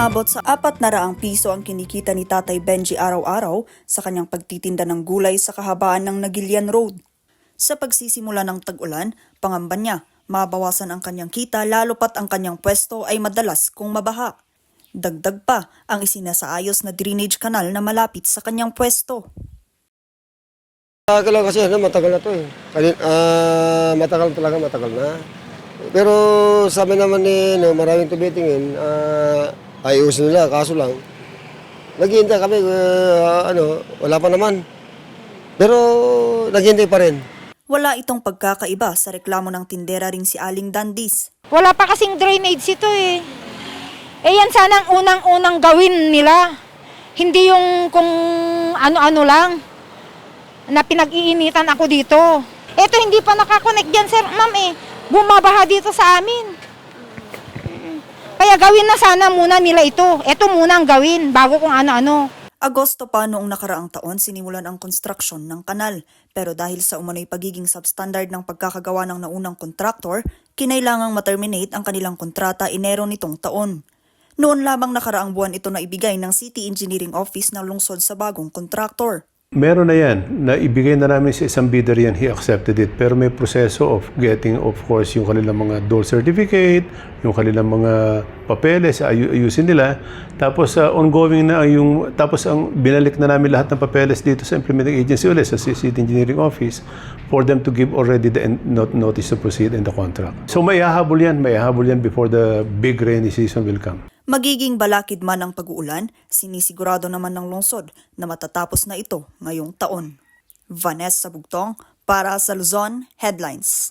Umaabot sa 400 piso ang kinikita ni Tatay Benji araw-araw sa kanyang pagtitinda ng gulay sa kahabaan ng Nagilian Road. Sa pagsisimula ng tag-ulan, pangamba niya, mabawasan ang kanyang kita lalo pat ang kanyang pwesto ay madalas kung mabaha. Dagdag pa ang isinasaayos na drainage canal na malapit sa kanyang pwesto. Kailangan kasi matagal na to eh. Matagal na. Pero sabi naman ni maraming tumitingin, ayusin nila, kaso lang. Naghihintay kami, wala pa naman. Pero naghihintay pa rin. Wala itong pagkakaiba sa reklamo ng tindera ring si Aling Dandis. Wala pa kasing drainage ito eh. Yan sana ang unang-unang gawin nila. Hindi yung kung ano-ano lang na pinag-iinitan ako dito. Ito hindi pa nakakonect dyan, sir, ma'am eh. Bumabaha dito sa amin. Kaya gawin na sana muna nila ito. Ito muna ang gawin bago kung ano-ano. Agosto pa noong nakaraang taon sinimulan ang konstruksyon ng kanal. Pero dahil sa umano'y pagiging substandard ng pagkakagawa ng naunang kontraktor, kinailangang ma-terminate ang kanilang kontrata Enero nitong taon. Noon lamang nakaraang buwan ito na ibigay ng City Engineering Office ng lungsod sa bagong kontraktor. Meron na yan, na ibigay na namin sa isang bidder yan, he accepted it. Pero may proseso of getting, of course, yung kanilang mga dole certificate, yung kanilang mga papeles, ayusin nila. Tapos ongoing na yung, tapos ang binalik na namin lahat ng papeles dito sa implementing agency ulit, sa City Engineering Office, for them to give already the notice to proceed in the contract. So may hahabol yan before the big rainy season will come. Magiging balakid man ang pag-uulan, sinisigurado naman ng lungsod na matatapos na ito ngayong taon. Vanessa Bugtong para sa Luzon Headlines.